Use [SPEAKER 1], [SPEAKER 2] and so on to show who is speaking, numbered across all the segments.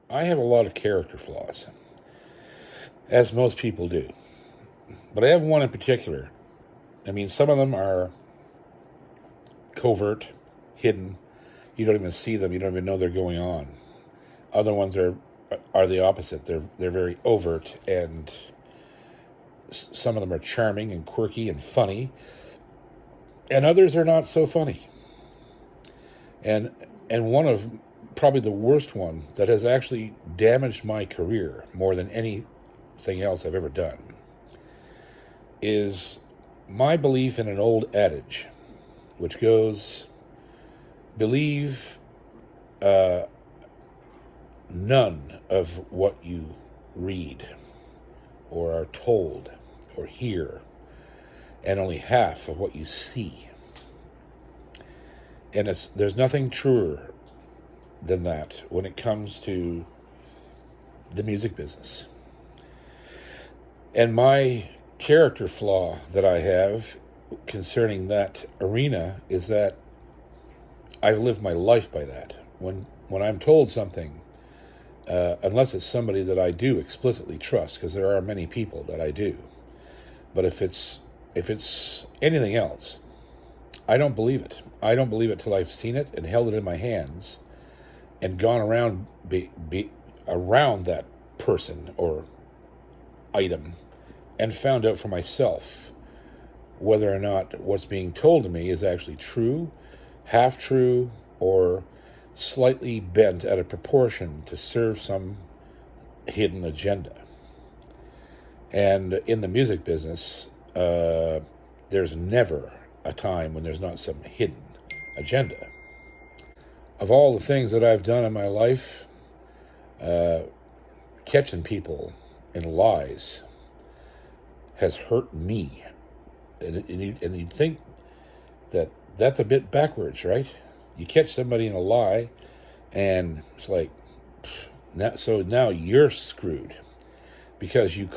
[SPEAKER 1] I have a lot of character flaws, as most people do. But I have one in particular. I mean, some of them are covert, hidden. You don't even see them. You don't even know they're going on. Other ones are the opposite. They're very overt, and some of them are charming and quirky and funny, and others are not so funny. And one of probably the worst one that has actually damaged my career more than anything else I've ever done is my belief in an old adage, which goes, believe none of what you read or are told or hear, and only half of what you see. And there's nothing truer than that when it comes to the music business. And my character flaw that I have concerning that arena is that I've lived my life by that. When I'm told something, unless it's somebody that I do explicitly trust, because there are many people that I do, but if it's anything else, I don't believe it. I don't believe it till I've seen it and held it in my hands and gone around around that person or item and found out for myself whether or not what's being told to me is actually true, half true, or slightly bent out of proportion to serve some hidden agenda. And in the music business, there's never a time when there's not some hidden agenda. Of all the things that I've done in my life, catching people in lies has hurt me. And you'd think that that's a bit backwards, right? You catch somebody in a lie, and it's like, so now you're screwed because you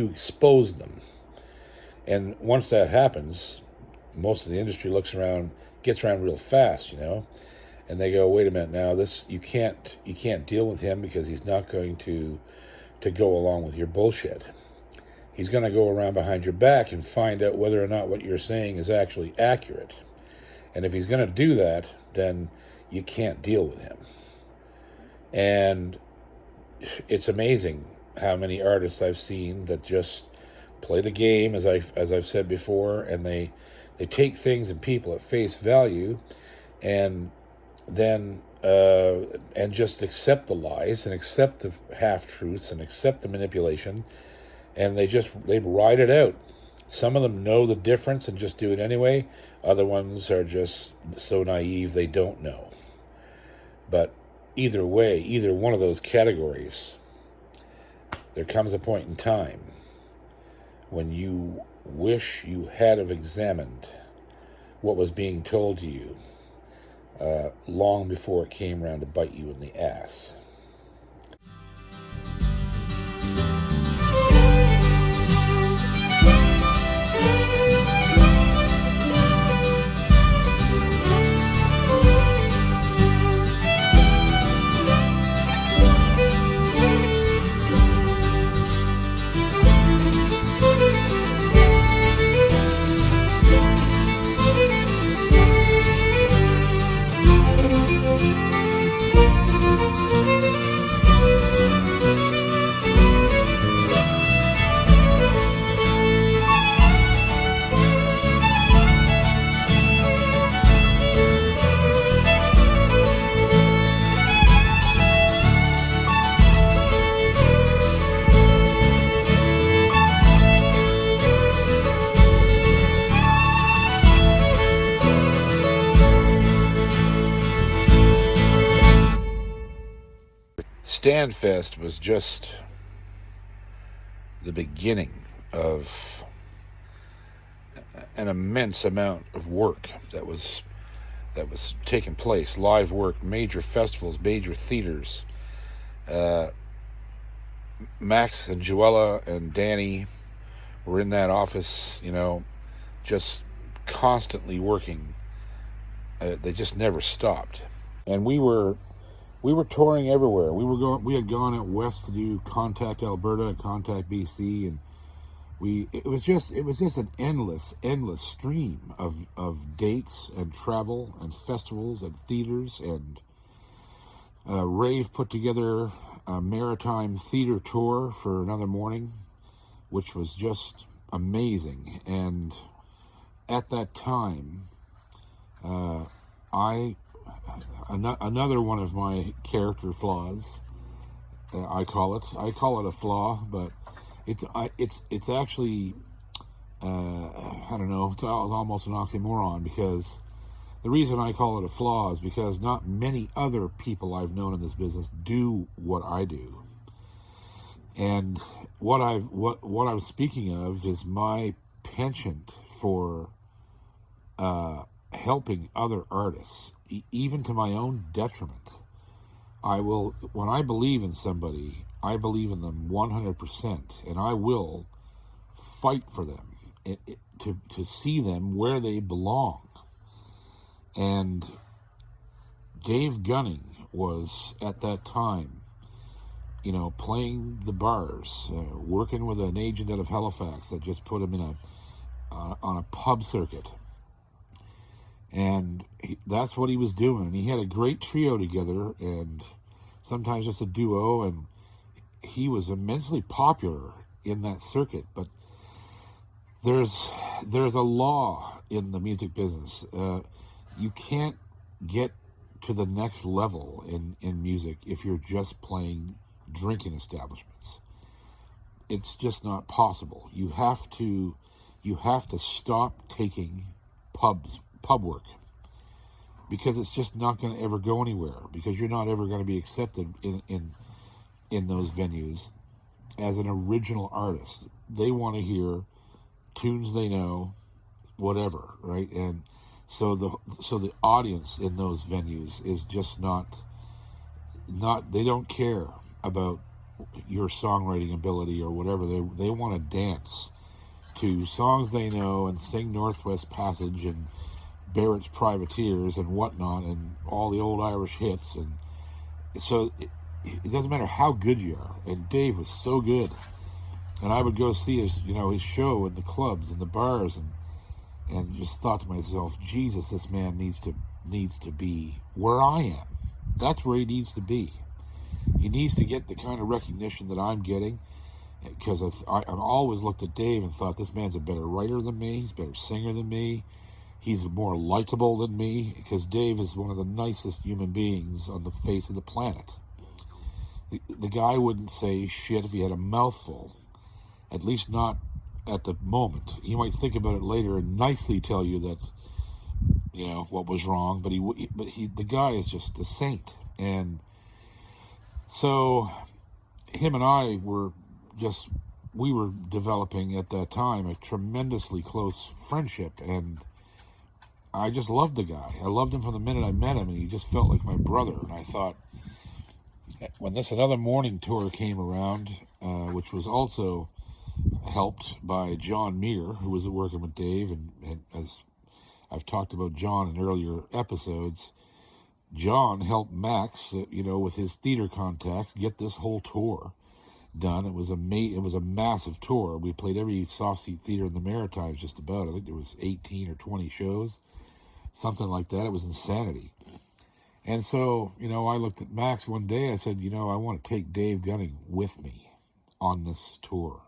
[SPEAKER 1] expose them. And once that happens, most of the industry gets around real fast, and they go, wait a minute, now you can't deal with him because he's not going to go along with your bullshit. He's going to go around behind your back and find out whether or not what you're saying is actually accurate. And if he's going to do that, then you can't deal with him. And it's amazing how many artists I've seen that just play the game, as I've said before, and they take things and people at face value, and then and just accept the lies and accept the half truths and accept the manipulation, and they ride it out. Some of them know the difference and just do it anyway. Other ones are just so naive they don't know. But either way, either one of those categories, there comes a point in time when you wish you had have examined what was being told to you long before it came around to bite you in the ass. Standfest was just the beginning of an immense amount of work that was taking place. Live work, major festivals, major theaters. Max and Joella and Danny were in that office, just constantly working. They just never stopped. And we were we were touring everywhere. We had gone out west to do Contact Alberta and Contact BC, and it was just an endless stream of dates and travel and festivals and theaters, and Rave put together a maritime theater tour for another morning, which was just amazing. And at that time, another one of my character flaws, I call it a flaw, but it's actually I don't know, it's almost an oxymoron, because the reason I call it a flaw is because not many other people I've known in this business do what I do. And what I'm speaking of is my penchant for helping other artists, even to my own detriment. When I believe in somebody, I believe in them 100%, and I will fight for them to see them where they belong. And Dave Gunning was, at that time, playing the bars, working with an agent out of Halifax that just put him in on a pub circuit. And that's what he was doing. He had a great trio together, and sometimes just a duo, and he was immensely popular in that circuit. But there's a law in the music business. You can't get to the next level in music if you're just playing drinking establishments. It's just not possible. You have to stop taking pub work, because it's just not going to ever go anywhere, because you're not ever going to be accepted in those venues as an original artist. They want to hear tunes they know, whatever, right? And so the audience in those venues is just not they don't care about your songwriting ability or whatever. They want to dance to songs they know and sing Northwest Passage and Barrett's Privateers and whatnot, and all the old Irish hits. And so it doesn't matter how good you are. And Dave was so good, and I would go see his show in the clubs and the bars, and just thought to myself, Jesus, this man needs to be where I am. That's where he needs to be. He needs to get the kind of recognition that I'm getting, because I've always looked at Dave and thought, this man's a better writer than me, he's a better singer than me, he's more likable than me, because Dave is one of the nicest human beings on the face of the planet. The guy wouldn't say shit if he had a mouthful, at least not at the moment. He might think about it later and nicely tell you that, what was wrong, but the guy is just a saint. And so him and I we were developing at that time a tremendously close friendship, and I just loved the guy. I loved him from the minute I met him, and he just felt like my brother. And I thought, when this Another Morning tour came around, which was also helped by John Muir, who was working with Dave, and as I've talked about John in earlier episodes, John helped Max, with his theater contacts, get this whole tour done. It was a massive tour. We played every soft seat theater in the Maritimes, just about. I think there was 18 or 20 shows, something like that. It was insanity. And so, I looked at Max one day. I said, I want to take Dave Gunning with me on this tour,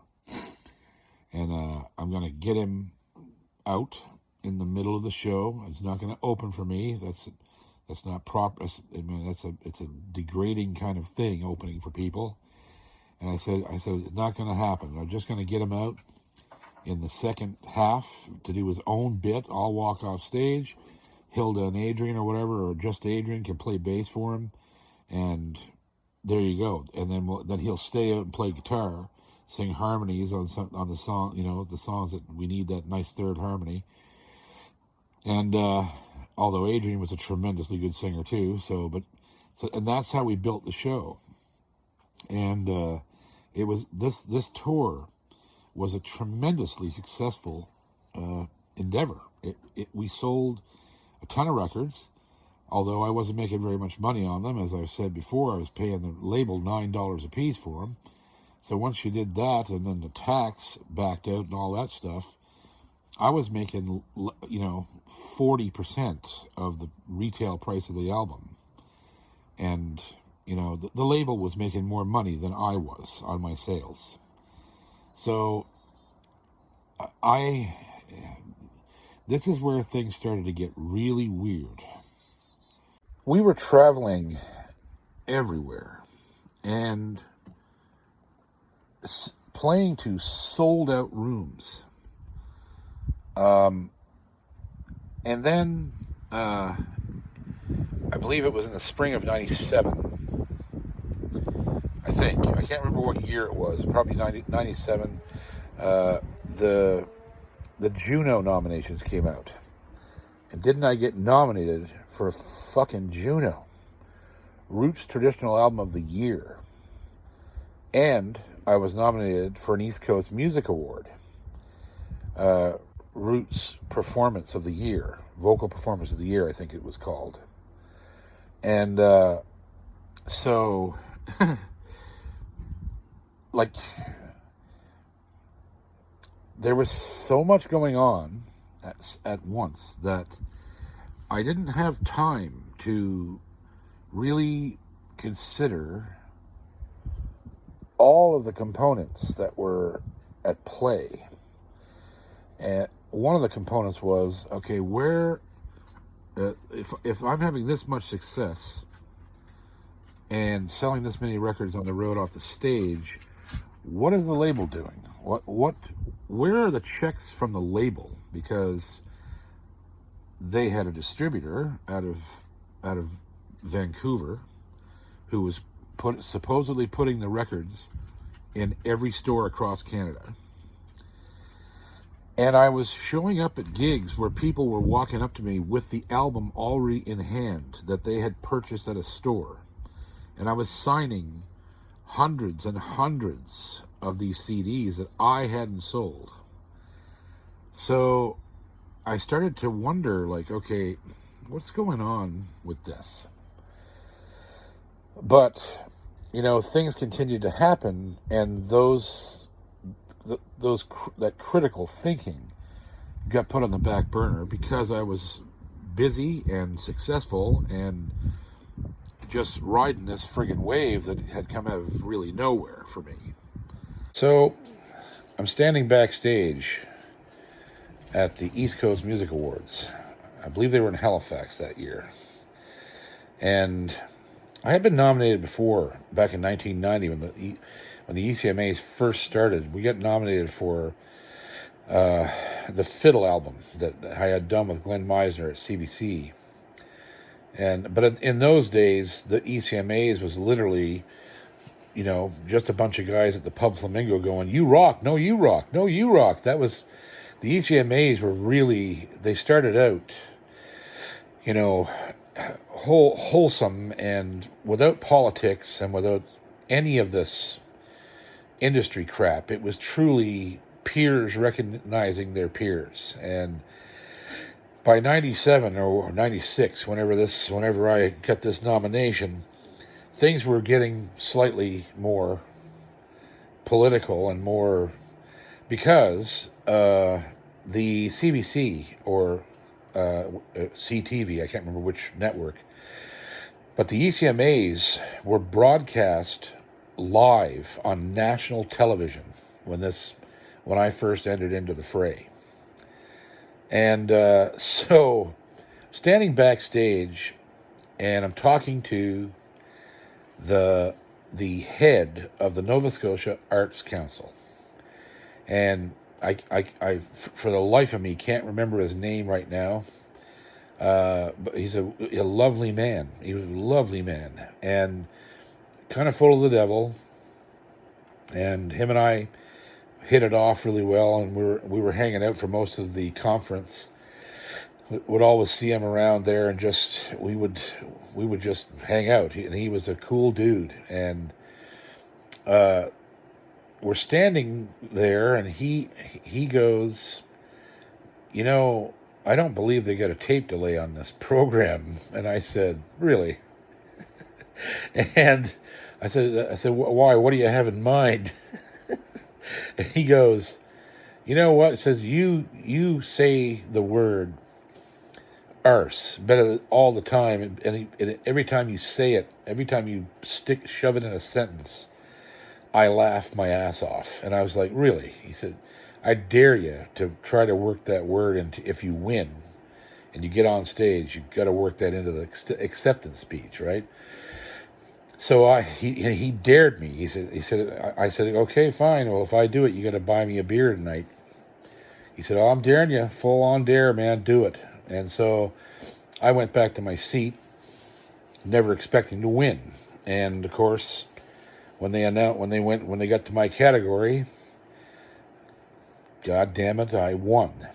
[SPEAKER 1] and I'm going to get him out in the middle of the show. It's not going to open for me. That's not proper. It's a degrading kind of thing, opening for people. And I said it's not going to happen. I'm just going to get him out in the second half to do his own bit. I'll walk off stage. Hilda and Adrian or whatever, or just Adrian, can play bass for him, and there you go. And then he'll stay out and play guitar, sing harmonies on the song, the songs that we need that nice third harmony. And although Adrian was a tremendously good singer too, and that's how we built the show. And it was this tour was a tremendously successful endeavor. We sold a ton of records. although I wasn't making very much money on them. As I've said before, I was paying the label $9 a piece for them. So once you did that, and then the tax backed out and all that stuff, I was making, 40% of the retail price of the album. And, the label was making more money than I was on my sales. So this is where things started to get really weird. We were traveling everywhere and playing to sold out rooms. And then I believe it was in the spring of '97. I think. I can't remember what year it was. Probably 97. The Juno nominations came out. And didn't I get nominated for a fucking Juno? Roots Traditional Album of the Year. And I was nominated for an East Coast Music Award. Roots Performance of the Year. Vocal Performance of the Year, I think it was called. And so, there was so much going on at once that I didn't have time to really consider all of the components that were at play. And one of the components was, okay, where, if I'm having this much success and selling this many records on the road off the stage, what is the label doing? Where are the checks from the label? Because they had a distributor out of Vancouver who was supposedly putting the records in every store across Canada. And I was showing up at gigs where people were walking up to me with the album already in hand that they had purchased at a store. And I was signing hundreds and hundreds of these CDs that I hadn't sold. So I started to wonder, okay, what's going on with this? But, things continued to happen, and that critical thinking got put on the back burner because I was busy and successful and just riding this friggin' wave that had come out of really nowhere for me. So I'm standing backstage at the East Coast Music Awards. I believe they were in Halifax that year. And I had been nominated before, back in 1990 when the ECMAs first started. We got nominated for the Fiddle album that I had done with Glenn Meisner at CBC. But in those days, the ECMAs was literally, just a bunch of guys at the Pub Flamingo going, "You rock, no, you rock, no, you rock." That was, the ECMAs were really, they started out, wholesome and without politics and without any of this industry crap. It was truly peers recognizing their peers. And by 97 or 96, whenever I got this nomination, things were getting slightly more political and more, because the CBC or CTV, I can't remember which network, but the ECMAs were broadcast live on national television when I first entered into the fray. And so standing backstage, and I'm talking to the head of the Nova Scotia Arts Council, and I for the life of me can't remember his name right now. But he's a lovely man. He was a lovely man, and kind of full of the devil. And him and I hit it off really well, and we were hanging out for most of the conference. Would always see him around there, and we would just hang out. He was a cool dude, and we're standing there, and he goes, I don't believe they got a tape delay on this program. And I said, really? And I said, why? What do you have in mind? And he goes, you know what? It says you say the word arse better all the time, and every time you say it, every time you shove it in a sentence, I laugh my ass off. And I was like, really? He said, I dare you to try to work that word into, if you win and you get on stage, you've got to work that into the acceptance speech, right? So he dared me. I said, okay, fine. Well, if I do it, you got to buy me a beer tonight. He said, oh, I'm daring you, full on dare, man, do it. And so I went back to my seat, never expecting to win. And of course, when they got to my category, God damn it, I won.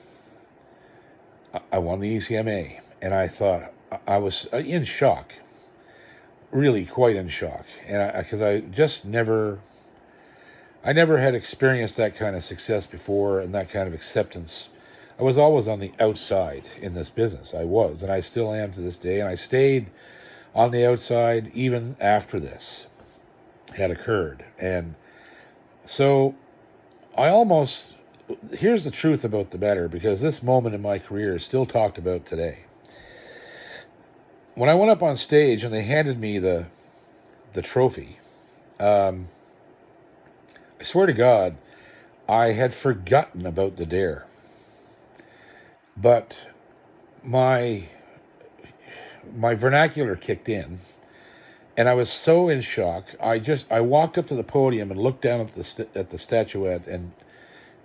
[SPEAKER 1] I won the ECMA, and I thought I was in shock. Really quite in shock, and because I never had experienced that kind of success before and that kind of acceptance. I was always on the outside in this business. I was, and I still am to this day, and I stayed on the outside even after this had occurred. And so here's the truth about the matter, because this moment in my career is still talked about today. When I went up on stage and they handed me the trophy, I swear to God, I had forgotten about the dare. But my vernacular kicked in, and I was so in shock. I walked up to the podium and looked down at the statuette, and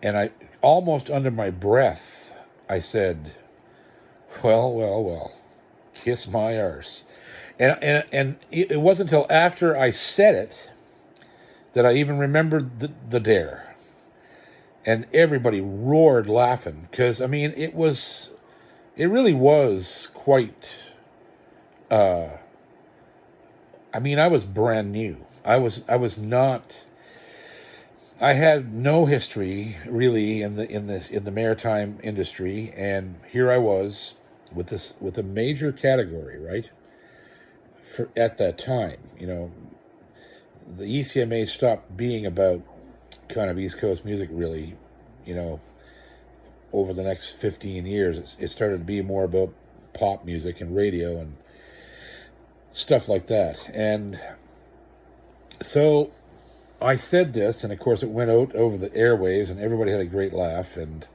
[SPEAKER 1] I almost under my breath I said, well, kiss my arse. And it wasn't until after I said it that I even remembered the dare. And everybody roared laughing, because, I mean, it really was quite, I mean, I was brand new. I was not, I had no history really in the maritime industry, and here I was with a major category, right? At that time, the ECMA stopped being about kind of East Coast music, really, over the next 15 years. It started to be more about pop music and radio and stuff like that. And so I said this, and of course it went out over the airwaves, and everybody had a great laugh, and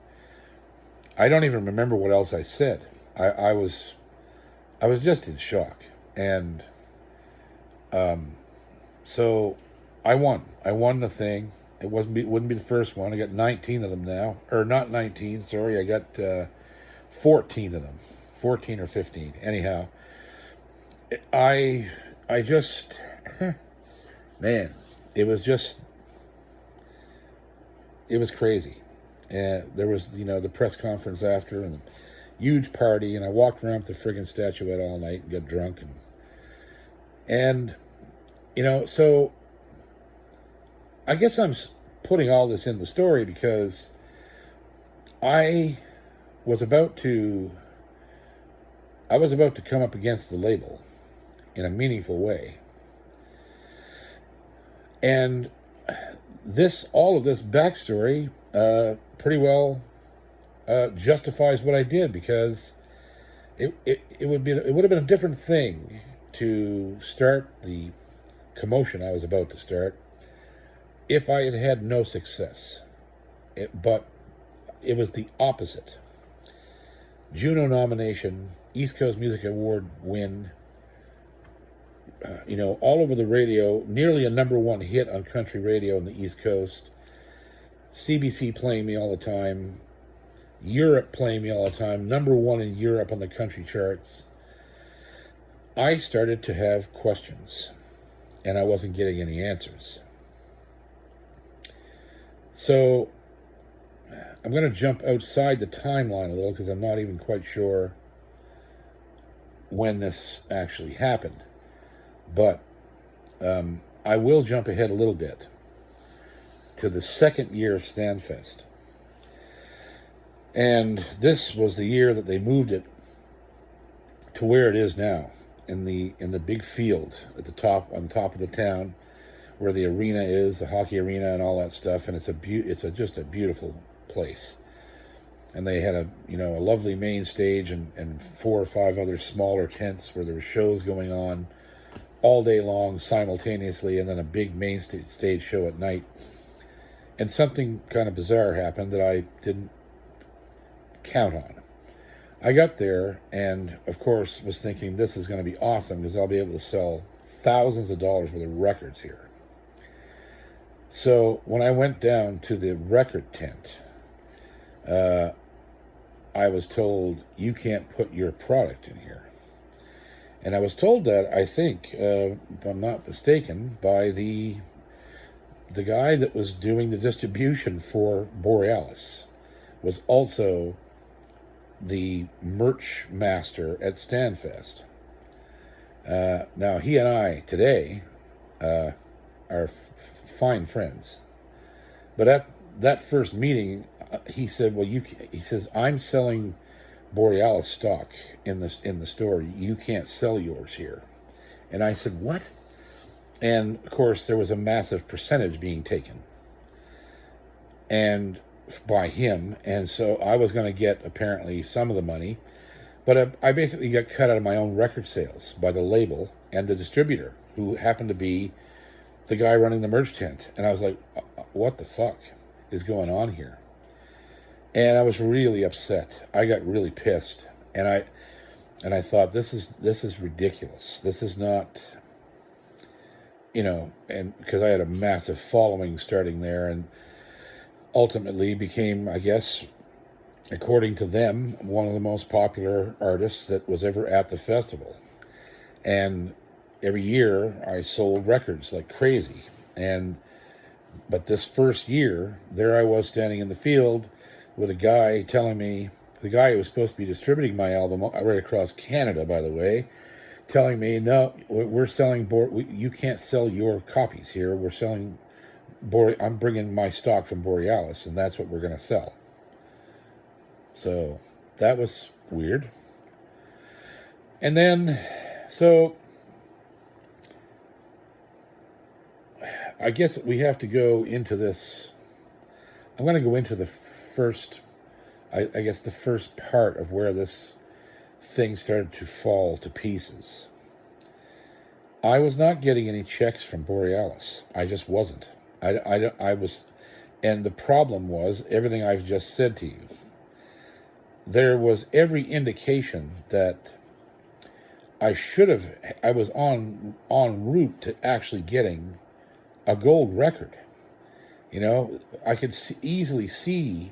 [SPEAKER 1] I don't even remember what else I said. I was just in shock. And so I won. I won the thing. It wouldn't be the first one. I got 19 of them now. Or not 19, sorry. I got 14 of them. 14 or 15. Anyhow, I just, man, it was crazy. And there was, the press conference after, and the huge party, and I walked around with the friggin' statuette all night and got drunk, and so I guess I'm putting all this in the story because I was about to come up against the label in a meaningful way. And all of this backstory pretty well justifies what I did, because it would have been a different thing to start the commotion I was about to start if I had had no success. But it was the opposite. Juno nomination, East Coast Music Award win, all over the radio, nearly a #1 hit on country radio in the East Coast. CBC playing me all the time. Europe playing me all the time. #1 in Europe on the country charts. I started to have questions, and I wasn't getting any answers. So I'm going to jump outside the timeline a little, because I'm not even quite sure when this actually happened. But I will jump ahead a little bit to the second year of Stanfest. And this was the year that they moved it to where it is now, in the big field at the top, on top of the town, where the arena is, the hockey arena and all that stuff. And it's just a beautiful place. And they had a lovely main stage and 4 or 5 other smaller tents where there were shows going on all day long simultaneously, and then a big main stage show at night. And something kind of bizarre happened that I didn't count on. I got there and, of course, was thinking this is going to be awesome because I'll be able to sell thousands of dollars worth of records here. So when I went down to the record tent, I was told, you can't put your product in here. And I was told that, I think, if I'm not mistaken, by the guy that was doing the distribution for Borealis, was also the merch master at Stanfest. Now, he and I today are fine friends. But at that first meeting, he said, "Well, he says, I'm selling Borealis stock in the store. You can't sell yours here." And I said, "What?" And of course, there was a massive percentage being taken, and by him, and so I was going to get apparently some of the money, but I basically got cut out of my own record sales by the label and the distributor, who happened to be the guy running the merch tent. And I was like, "What the fuck is going on here?" And I was really upset. I got really pissed, and I thought, this is ridiculous. This is not, and because I had a massive following starting there, and ultimately became, I guess, according to them, one of the most popular artists that was ever at the festival. And every year I sold records like crazy. But this first year, there I was standing in the field with a guy telling me, the guy who was supposed to be distributing my album right across Canada, by the way, telling me, "No, we're selling, you can't sell your copies here. We're selling, I'm bringing my stock from Borealis, and that's what we're going to sell." So that was weird. And then, so I guess we have to go into this. I'm going to go into the first, I guess, the first part of where this thing started to fall to pieces. I was not getting any checks from Borealis. I just wasn't. I was, and the problem was everything I've just said to you. There was every indication that I was en route to actually getting a gold record. I could easily see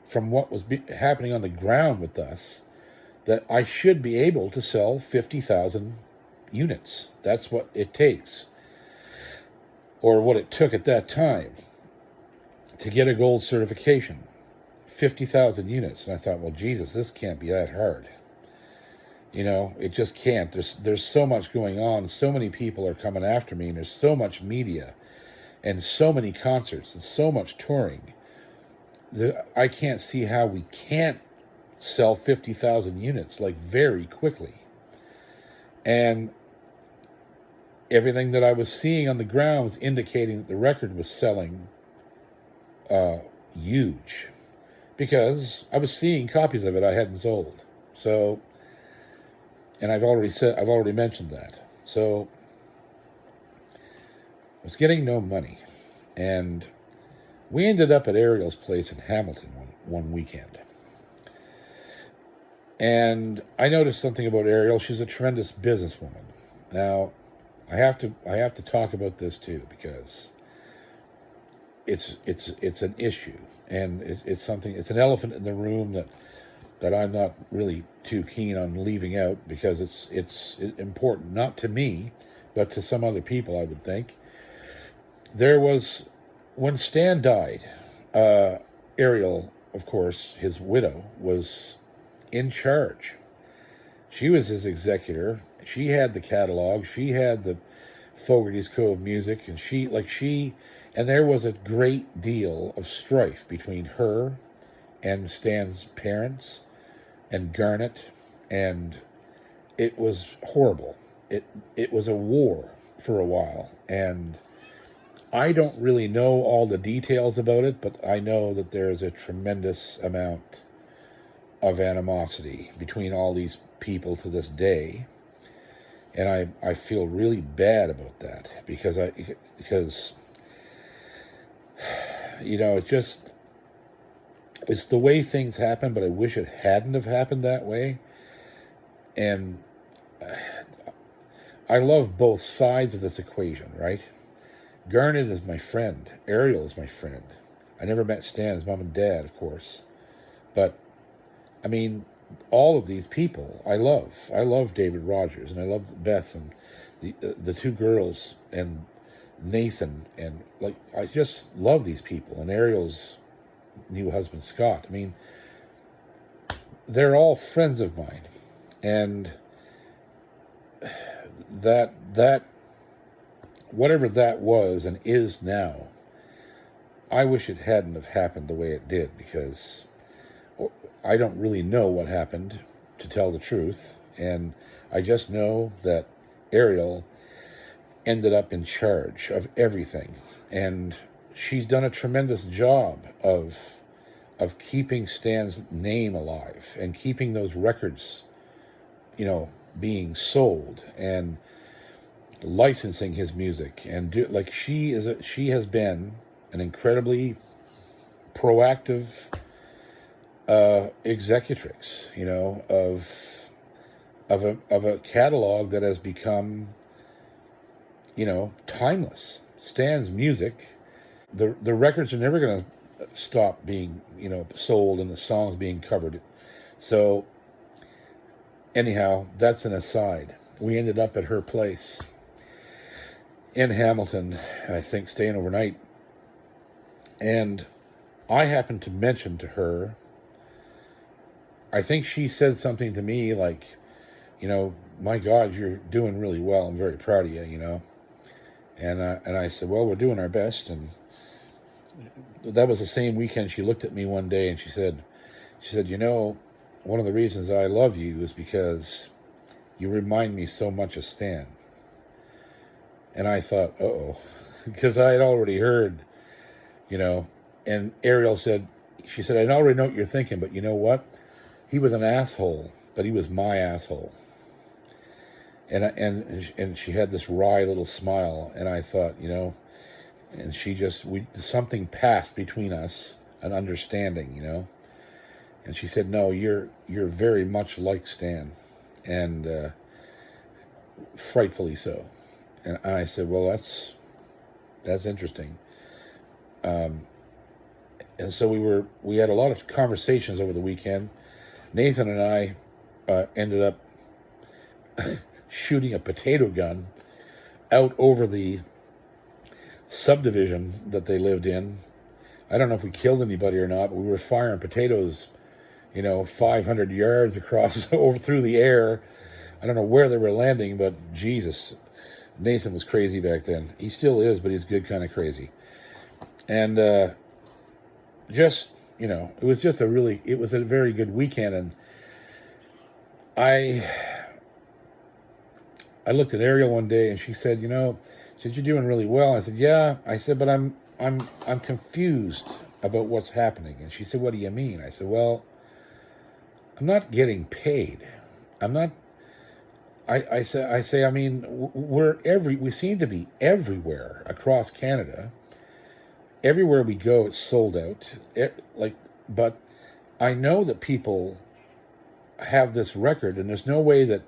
[SPEAKER 1] from what was happening on the ground with us that I should be able to sell 50,000 units. That's what it takes, or what it took at that time, to get a gold certification. 50,000 units. And I thought, well, Jesus, this can't be that hard. It just can't. There's so much going on. So many people are coming after me, and there's so much media and so many concerts and so much touring. I can't see how we can't sell 50,000 units like very quickly. And everything that I was seeing on the ground was indicating that the record was selling huge, because I was seeing copies of it I hadn't sold. So, and I've already mentioned that. So I was getting no money, and we ended up at Ariel's place in Hamilton one weekend. And I noticed something about Ariel. She's a tremendous businesswoman. Now, I have to talk about this too, because it's an issue, and it's an elephant in the room that I'm not really too keen on leaving out, because it's important, not to me, but to some other people, I would think. When Stan died, Ariel, of course, his widow, was in charge. She was his executor. She had the catalog. She had the Fogarty's Cove music, and there was a great deal of strife between her and Stan's parents and Garnet, and it was horrible. It was a war for a while, and I don't really know all the details about it, but I know that there is a tremendous amount of animosity between all these people to this day, and I feel really bad about that because it just it's the way things happen, but I wish it hadn't have happened that way. And I love both sides of this equation, right? Garnet is my friend. Ariel is my friend. I never met Stan's mom and dad, of course. But, I mean, all of these people I love. I love David Rogers, and I love Beth and the two girls and Nathan. And, I just love these people. And Ariel's new husband, Scott. I mean, they're all friends of mine. And that whatever that was and is now, I wish it hadn't have happened the way it did, because I don't really know what happened, to tell the truth, and I just know that Ariel ended up in charge of everything, and she's done a tremendous job of keeping Stan's name alive and keeping those records, being sold, and licensing his music, and she has been an incredibly proactive executrix, of a catalog that has become, timeless. Stan's music, the records are never going to stop being, sold, and the songs being covered. So anyhow, that's an aside. We ended up at her place in Hamilton, I think, staying overnight. And I happened to mention to her, I think she said something to me like, my God, you're doing really well. I'm very proud of you, And I said, well, we're doing our best. And that was the same weekend she looked at me one day and she said, one of the reasons I love you is because you remind me so much of Stan. And I thought, uh-oh, because I had already heard, and Ariel she said, I already know what you're thinking, but you know what? He was an asshole, but he was my asshole. And she had this wry little smile, and I thought, and something passed between us, an understanding, and she said, no, you're very much like Stan, and frightfully so. And I said, well, that's interesting. And so we had a lot of conversations over the weekend. Nathan and I ended up shooting a potato gun out over the subdivision that they lived in. I don't know if we killed anybody or not, but we were firing potatoes, 500 yards across over through the air. I don't know where they were landing, but Jesus, Nathan was crazy back then. He still is, but he's good kind of crazy. And it was a very good weekend. And I looked at Ariel one day and she said, you're doing really well. I said, yeah. I said, but I'm confused about what's happening. And she said, what do you mean? I said, well, I'm not getting paid. I'm not. I say. I mean, we seem to be everywhere across Canada. Everywhere we go, it's sold out. But I know that people have this record, and there's no way that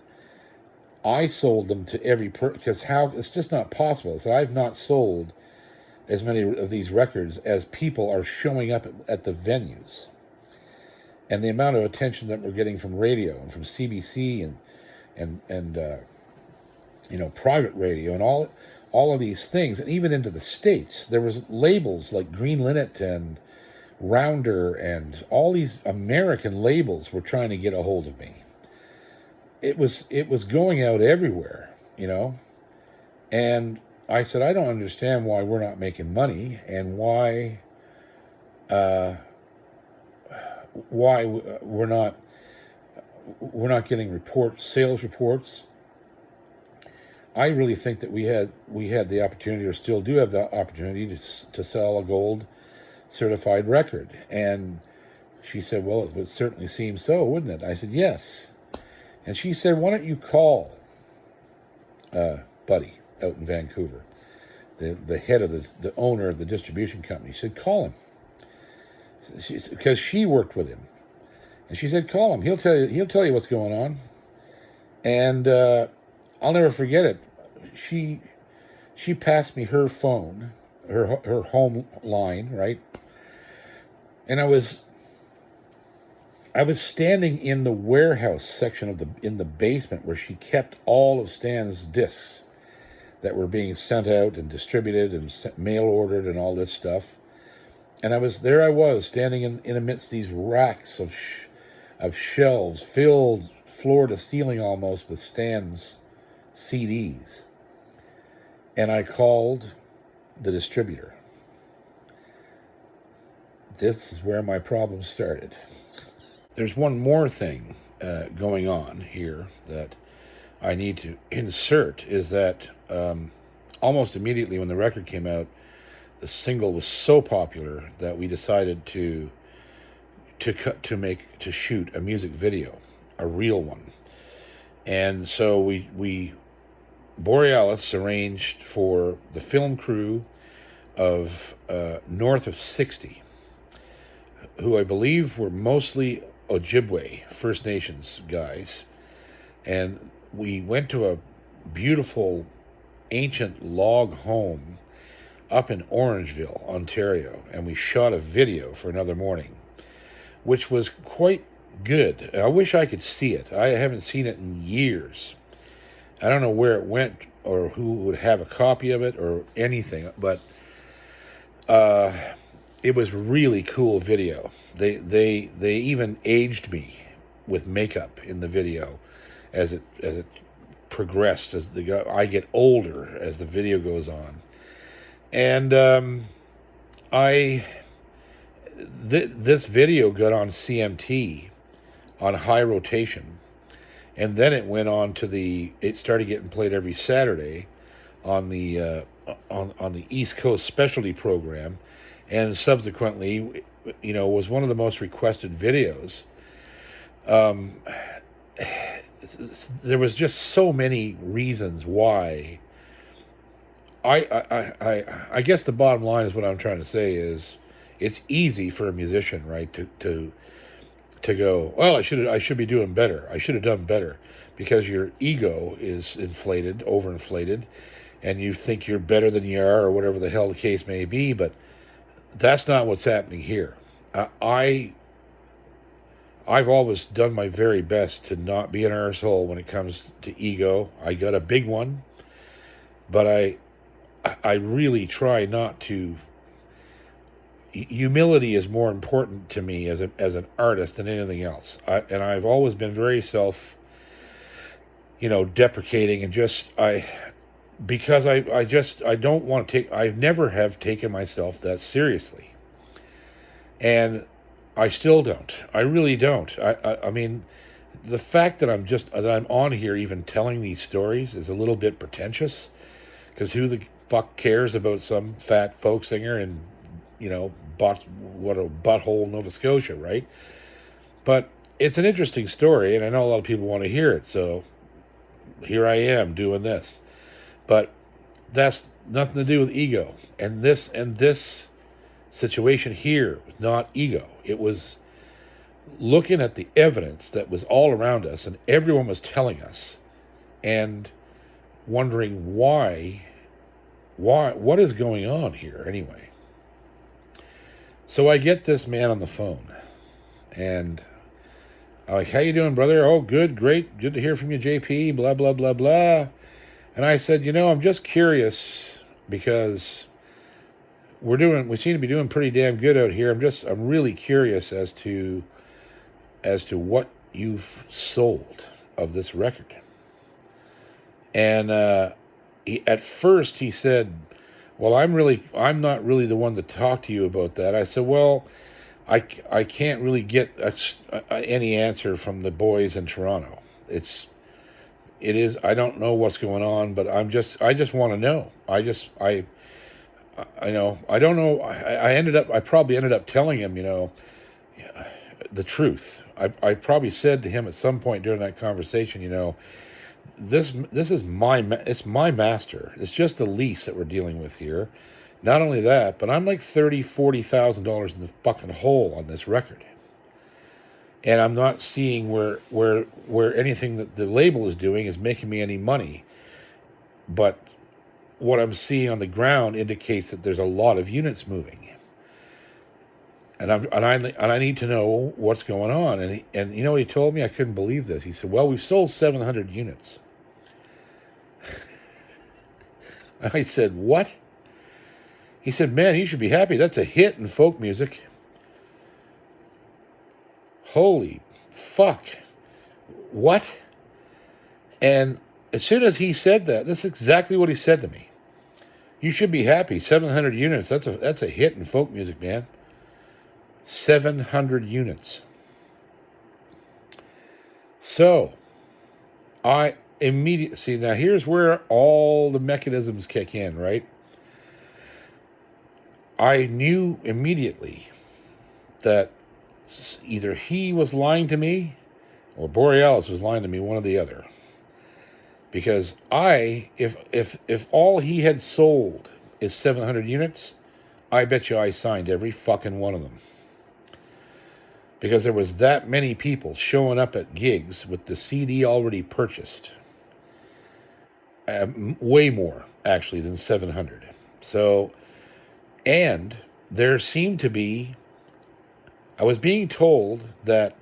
[SPEAKER 1] I sold them to every because it's just not possible. So I've not sold as many of these records as people are showing up at the venues, and the amount of attention that we're getting from radio and from CBC and private radio and all of these things, and even into the States, there was labels like Green Linnet and Rounder and all these American labels were trying to get a hold of me. It was going out everywhere, and I said, I don't understand why we're not making money and why why we're not getting sales reports. I really think that we had the opportunity, or still do have the opportunity, to sell a gold certified record. And she said, well, it would certainly seem so, wouldn't it? I said, yes. And she said, why don't you call Buddy out in Vancouver, the head of the owner of the distribution company. She said, call him, because she worked with him. And she said, call him. He'll tell you what's going on. And I'll never forget it. She passed me her phone, her home line, right? And I was standing in the warehouse section in the basement, where she kept all of Stan's discs that were being sent out and distributed and mail ordered and all this stuff. And I was standing in amidst these racks of shelves filled floor to ceiling almost with Stan's CDs. And I called the distributor. This is where my problem started. There's one more thing going on here that I need to insert, is that almost immediately when the record came out, the single was so popular that we decided to shoot a music video, a real one. And so we Borealis arranged for the film crew of north of 60, who I believe were mostly Ojibwe First Nations guys, and we went to a beautiful ancient log home up in Orangeville, Ontario, and we shot a video for Another Morning, which was quite good. I wish I could see it. I haven't seen it in years. I don't know where it went or who would have a copy of it or anything, but it was really cool video. They even aged me with makeup in the video as it progressed, as I get older as the video goes on. And this video got on CMT on high rotation, and then it went on to it started getting played every Saturday on the on the East Coast specialty program, and subsequently, was one of the most requested videos. There was just so many reasons why. I guess the bottom line is, what I'm trying to say is, it's easy for a musician, right, to go, well, I should be doing better. I should have done better, because your ego is overinflated, and you think you're better than you are, or whatever the hell the case may be. But that's not what's happening here. I've always done my very best to not be an arsehole when it comes to ego. I got a big one, but I really try not to. Humility is more important to me as an artist than anything else. And I've always been very deprecating, and because I don't want to I never have taken myself that seriously, and I still don't. I really don't. I mean, the fact that I'm on here even telling these stories is a little bit pretentious, because who the fuck cares about some fat folk singer in, butthole, Nova Scotia, right? But it's an interesting story, and I know a lot of people want to hear it, so here I am doing this. But that's nothing to do with ego. And this situation here was not ego. It was looking at the evidence that was all around us, and everyone was telling us, and wondering why, what is going on here anyway? So I get this man on the phone, and I'm like, how you doing, brother? Oh, good, great, good to hear from you, JP, blah, blah, blah, blah. And I said, I'm just curious, because we seem to be doing pretty damn good out here. I'm really curious as to what you've sold of this record. And at first he said, well, I'm not really the one to talk to you about that. I said, well, I can't really get any answer from the boys in Toronto. It is. I don't know what's going on, but I just want to know. I know. I don't know. I probably ended up telling him, the truth. I probably said to him at some point during that conversation, this is it's my master. It's just a lease that we're dealing with here. Not only that, but I'm like $40,000 in the fucking hole on this record, and I'm not seeing where anything that the label is doing is making me any money. But what I'm seeing on the ground indicates that there's a lot of units moving, and I need to know what's going on. And you know what he told me? I couldn't believe this. He said, "Well, we've sold 700 units." I said, "What?" He said, "Man, you should be happy. That's a hit in folk music." Holy fuck. What? And as soon as he said that, that's exactly what he said to me. "You should be happy. 700 units. That's a hit in folk music, man." 700 units. So, I immediately see, now here's where all the mechanisms kick in, right? I knew immediately that either he was lying to me or Borealis was lying to me, one or the other. Because if all he had sold is 700 units, I bet you I signed every fucking one of them. Because there was that many people showing up at gigs with the CD already purchased. Way more, actually, than 700. So, and there seemed to be, I was being told that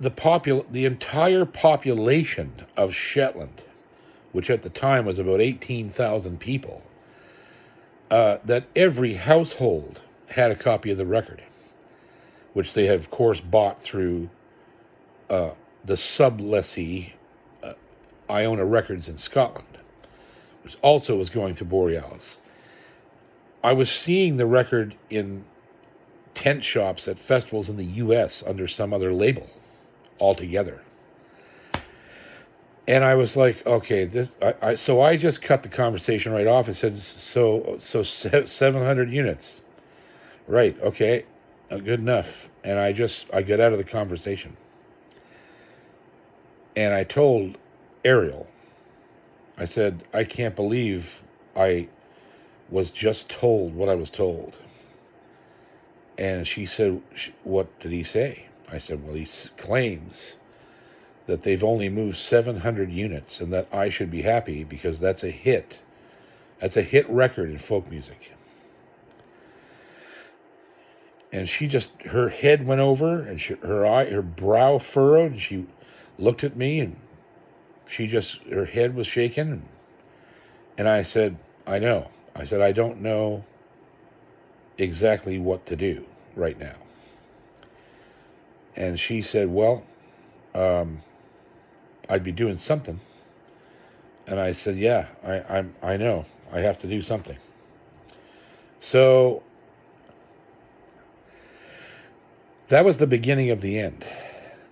[SPEAKER 1] the entire population of Shetland, which at the time was about 18,000 people, that every household had a copy of the record, which they had, of course, bought through the sublessee Iona Records in Scotland, which also was going through Borealis. I was seeing the record in tent shops at festivals in the U.S. under some other label altogether. And I was like, okay, so I just cut the conversation right off and said, so 700 units. Right, okay, good enough. And I got out of the conversation. And I told Ariel, I said, I can't believe I was just told what I was told. And she said, what did he say? I said, well, he claims that they've only moved 700 units and that I should be happy because that's a hit. That's a hit record in folk music. And she just, her head went over and her brow furrowed, and she looked at me and her head was shaking. And I said, I know. I said, I don't know exactly what to do right now. And she said, well, I'd be doing something. And I said, yeah, I know. I have to do something. So that was the beginning of the end.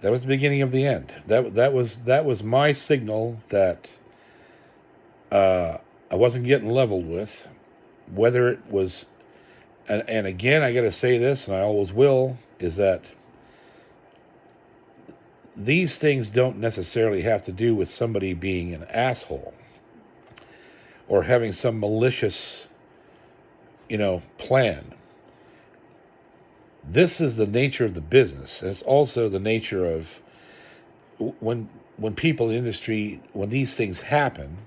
[SPEAKER 1] That was the beginning of the end. That was my signal that I wasn't getting leveled with. Whether it was, and again, I got to say this, and I always will, is that these things don't necessarily have to do with somebody being an asshole or having some malicious, plan. This is the nature of the business. And it's also the nature of when people in the industry, when these things happen,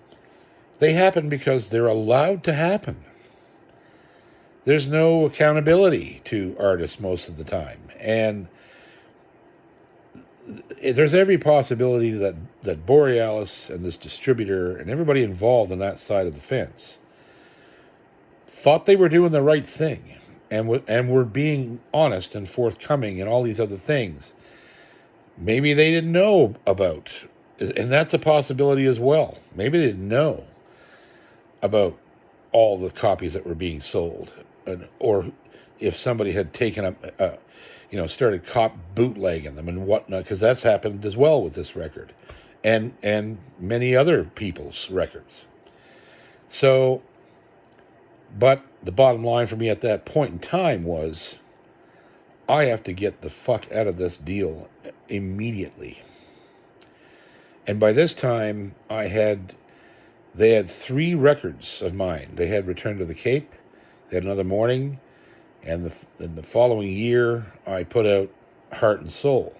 [SPEAKER 1] they happen because they're allowed to happen. There's no accountability to artists most of the time. And there's every possibility that Borealis and this distributor and everybody involved on that side of the fence thought they were doing the right thing and were being honest and forthcoming and all these other things. Maybe they didn't know about, and that's a possibility as well. Maybe they didn't know about all the copies that were being sold, or if somebody had taken up, started bootlegging them and whatnot, because that's happened as well with this record, and many other people's records. So, but the bottom line for me at that point in time was, I have to get the fuck out of this deal immediately. And by this time, they had 3 records of mine. They had Return to the Cape, they had Another Morning, and the following year, I put out Heart and Soul.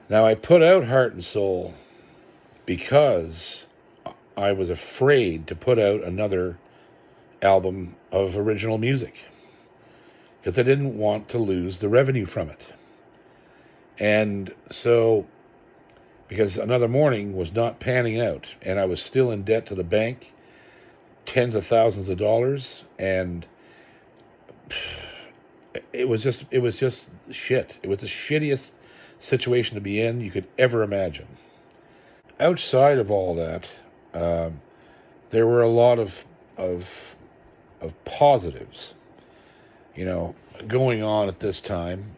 [SPEAKER 1] Now, I put out Heart and Soul because I was afraid to put out another album of original music, because I didn't want to lose the revenue from it. And so, because Another Morning was not panning out, and I was still in debt to the bank, tens of thousands of dollars, and it was just shit. It was the shittiest situation to be in you could ever imagine. Outside of all that, there were a lot of positives, going on at this time.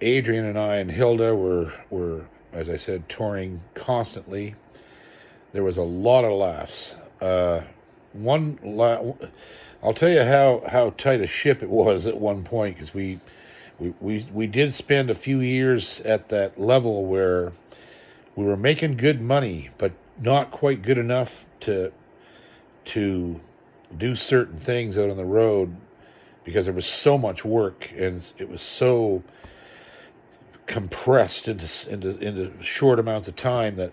[SPEAKER 1] Adrian and I and Hilda were, as I said, touring constantly. There was a lot of laughs. I'll tell you how tight a ship it was at one point, because we did spend a few years at that level where we were making good money, but not quite good enough to do certain things out on the road, because there was so much work and it was so compressed into short amounts of time that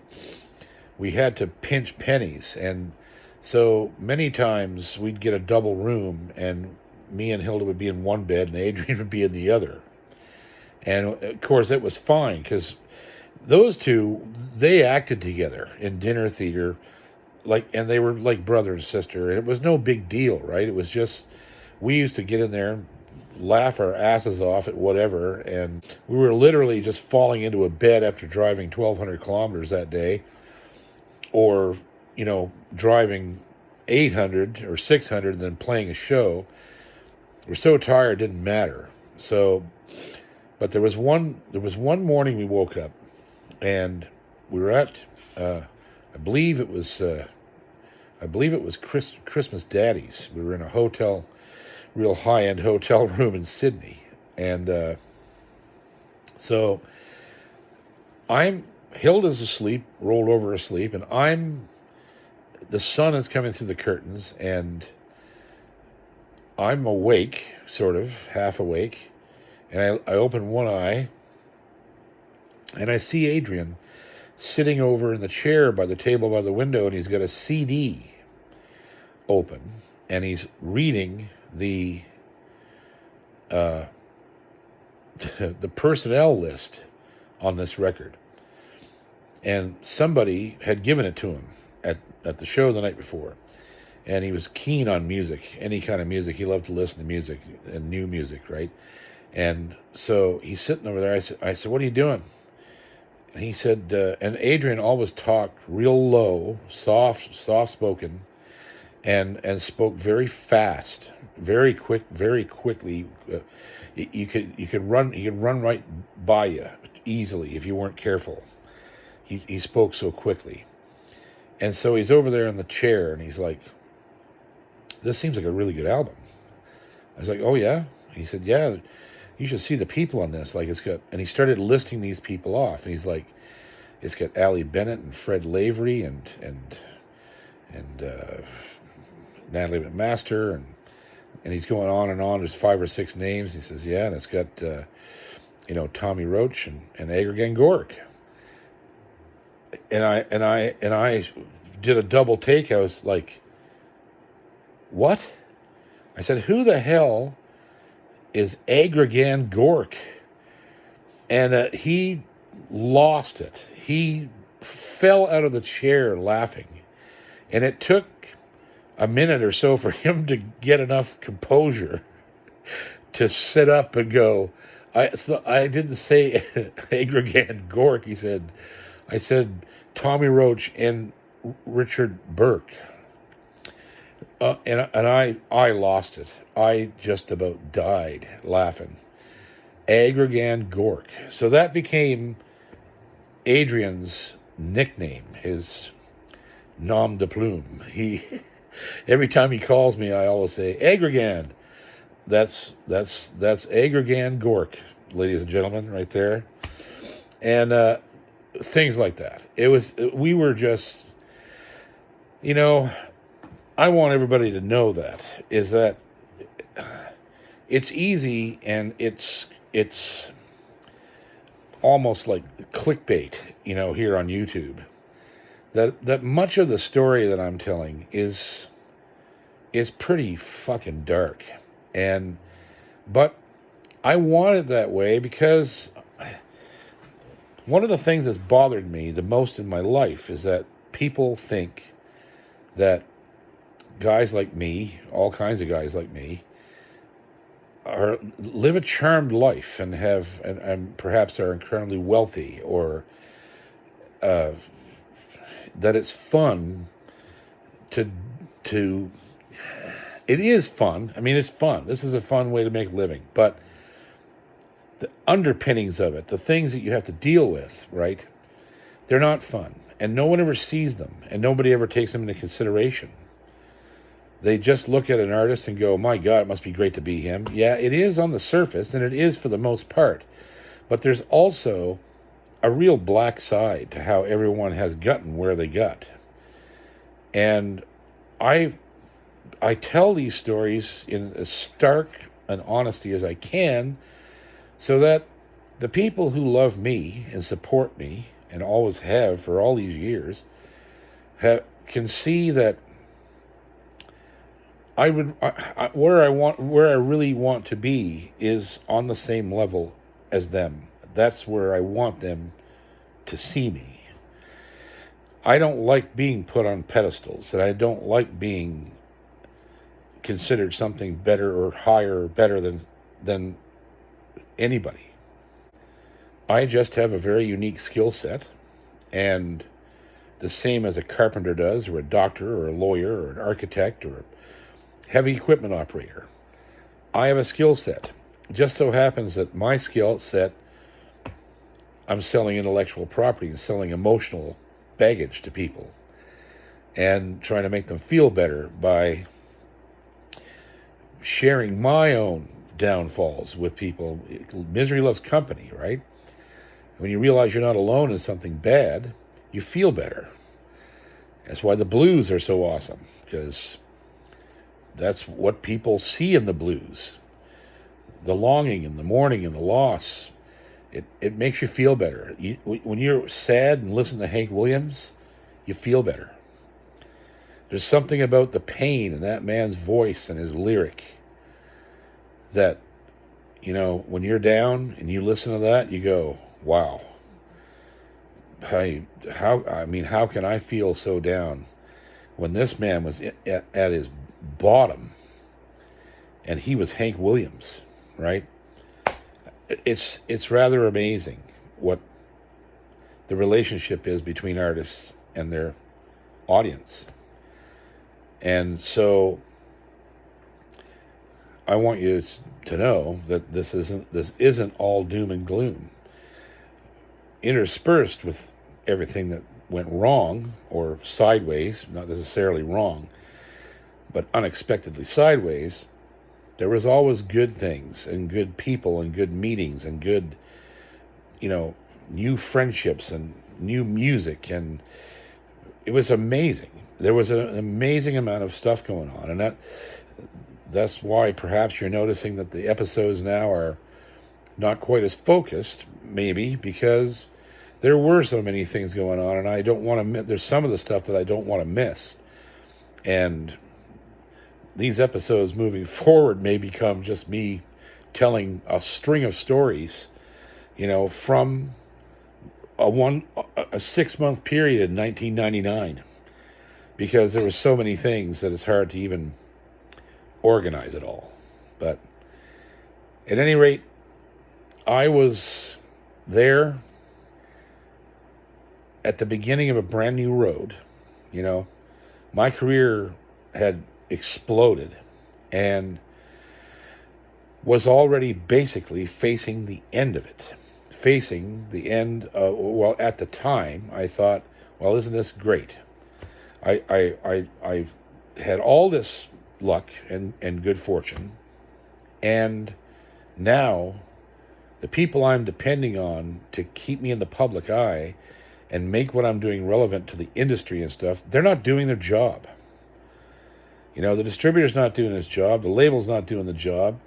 [SPEAKER 1] we had to pinch pennies. And so many times we'd get a double room, and me and Hilda would be in one bed and Adrian would be in the other. And of course it was fine, because those two, they acted together in dinner theater, and they were like brother and sister, and it was no big deal, right? It was just, we used to get in there, laugh our asses off at whatever, and we were literally just falling into a bed after driving 1,200 kilometers that day, or driving 800 or 600 and then playing a show. We're so tired, it didn't matter. So, but there was one morning we woke up, and we were at I believe it was Christmas Daddy's. We were in a hotel, real high-end hotel room in Sydney, and so Hilda's asleep, rolled over asleep, and the sun is coming through the curtains, and I'm awake, sort of half awake, and I open one eye, and I see Adrian sitting over in the chair by the table by the window, and he's got a CD open, and he's reading the personnel list on this record. And somebody had given it to him at the show the night before. And he was keen on music, any kind of music. He loved to listen to music and new music, right? And so he's sitting over there. I said, what are you doing? And he said, and Adrian always talked real low, soft-spoken, and spoke very fast, very quickly. He could run right by you easily if you weren't careful. He spoke so quickly. And so he's over there in the chair, and he's like, this seems like a really good album. I was like, oh yeah? He said, yeah, you should see the people on this. Like, it's got, and he started listing these people off, and he's like, it's got Ali Bennett and Fred Lavery and Natalie McMaster, and he's going on and on. There's 5 or 6 names. He says, yeah, and it's got Tommy Roach and Agrigan Gork. And I did a double take. I was like, what? I said, who the hell is Agrigan Gork? And he lost it. He fell out of the chair laughing. And it took a minute or so for him to get enough composure to sit up and go, I didn't say Agrigan Gork. I said Tommy Roach and Richard Burke. And I lost it. I just about died laughing. Aggregan Gork. So that became Adrian's nickname, his nom de plume. Every time he calls me, I always say Aggregan. That's Aggregan Gork, ladies and gentlemen, right there. And things like that. We were just, I want everybody to know that it's easy, and it's almost like clickbait, here on YouTube. That much of the story that I'm telling is pretty fucking dark, but I want it that way because one of the things that's bothered me the most in my life is that people think that guys like me, all kinds of guys like me, live a charmed life and perhaps are incredibly wealthy, or that it's fun to it is fun. I mean, it's fun. This is a fun way to make a living, but the underpinnings of it, the things that you have to deal with, right? They're not fun, and no one ever sees them, and nobody ever takes them into consideration. They just look at an artist and go, my God, it must be great to be him. Yeah, it is on the surface, and it is for the most part. But there's also a real black side to how everyone has gotten where they got. And I tell these stories in as stark an honesty as I can, so that the people who love me and support me, and always have for all these years, can see that where I really want to be is on the same level as them. That's where I want them to see me. I don't like being put on pedestals, and I don't like being considered something better or higher or better than anybody. I just have a very unique skill set, and the same as a carpenter does, or a doctor, or a lawyer, or an architect, or a heavy equipment operator. I have a skill set. It just so happens that my skill set, I'm selling intellectual property and selling emotional baggage to people, and trying to make them feel better by sharing my own downfalls with people. Misery loves company, right? When you realize you're not alone in something bad, you feel better. That's why the blues are so awesome, because that's what people see in the blues. The longing and the mourning and the loss. It makes you feel better. When you're sad and listen to Hank Williams, you feel better. There's something about the pain in that man's voice and his lyric that, when you're down and you listen to that, you go, wow. How can I feel so down when this man was at his bottom and he was Hank Williams, right? It's rather amazing what the relationship is between artists and their audience. And so I want you to know that this isn't all doom and gloom. Interspersed with everything that went wrong or sideways, not necessarily wrong, but unexpectedly sideways, there was always good things and good people and good meetings and good, new friendships and new music, and it was amazing. There was an amazing amount of stuff going on, and that's why perhaps you're noticing that the episodes now are not quite as focused, maybe, because there were so many things going on, and I don't want to there's some of the stuff that I don't want to miss. And these episodes moving forward may become just me telling a string of stories, from a 6-month period in 1999, because there were so many things that it's hard to even organize it all. But at any rate, I was there at the beginning of a brand new road. You know, my career had exploded and was already basically facing the end of it. Facing the end, well, at the time, I thought, well, isn't this great? I had all this luck and good fortune, and now the people I'm depending on to keep me in the public eye and make what I'm doing relevant to the industry and stuff, they're not doing their job. You know, the distributor's not doing his job, the label's not doing the job,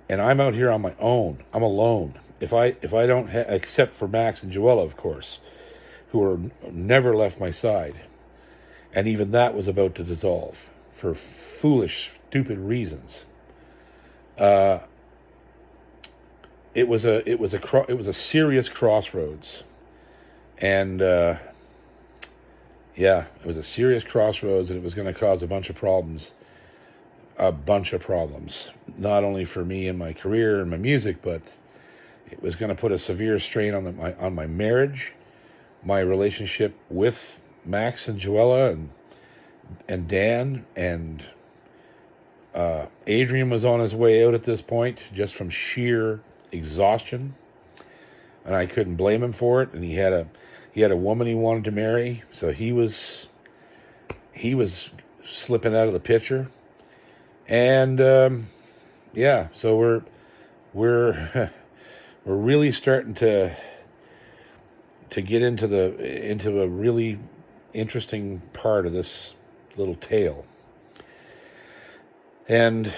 [SPEAKER 1] and I'm out here on my own. I'm alone. If I don't, except for Max and Joella, of course, who are never left my side, and even that was about to dissolve for foolish, stupid reasons. It was a serious crossroads, and yeah, it was a serious crossroads, and it was going to cause a bunch of problems. Not only for me and my career and my music, but it was going to put a severe strain on my marriage, my relationship with Max and Joella and Dan, and Adrian was on his way out at this point just from sheer exhaustion, and I couldn't blame him for it. And he had a woman he wanted to marry, so he was slipping out of the picture. And yeah, so we're we're really starting to get into a really interesting part of this little tale. And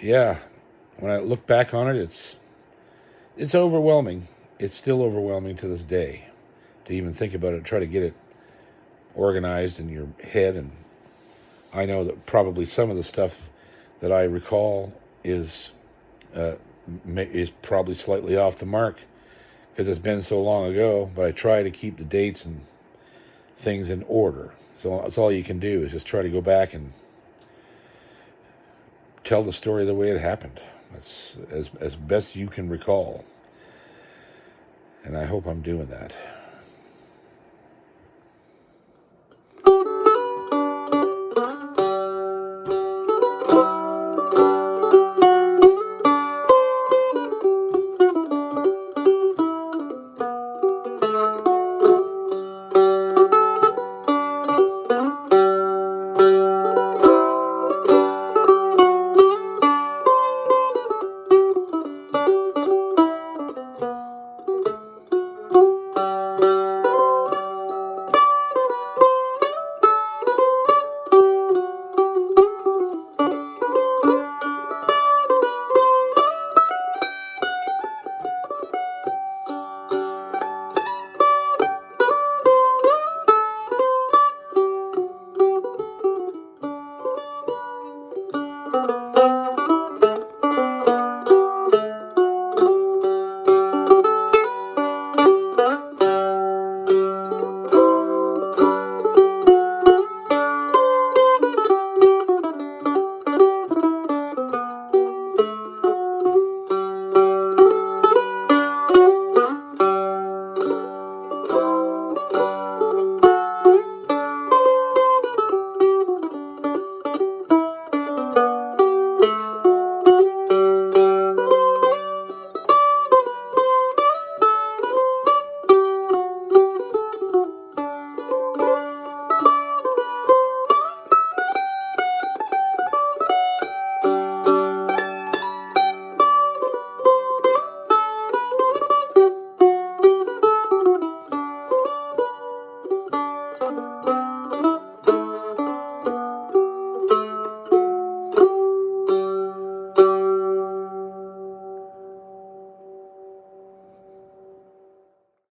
[SPEAKER 1] yeah, when I look back on it, it's overwhelming. It's still overwhelming to this day to even think about it, try to get it organized in your head. And I know that probably some of the stuff that I recall is probably slightly off the mark because it's been so long ago, but I try to keep the dates and things in order. So that's all you can do, is just try to go back and tell the story the way it happened. That's as best you can recall. And I hope I'm doing that.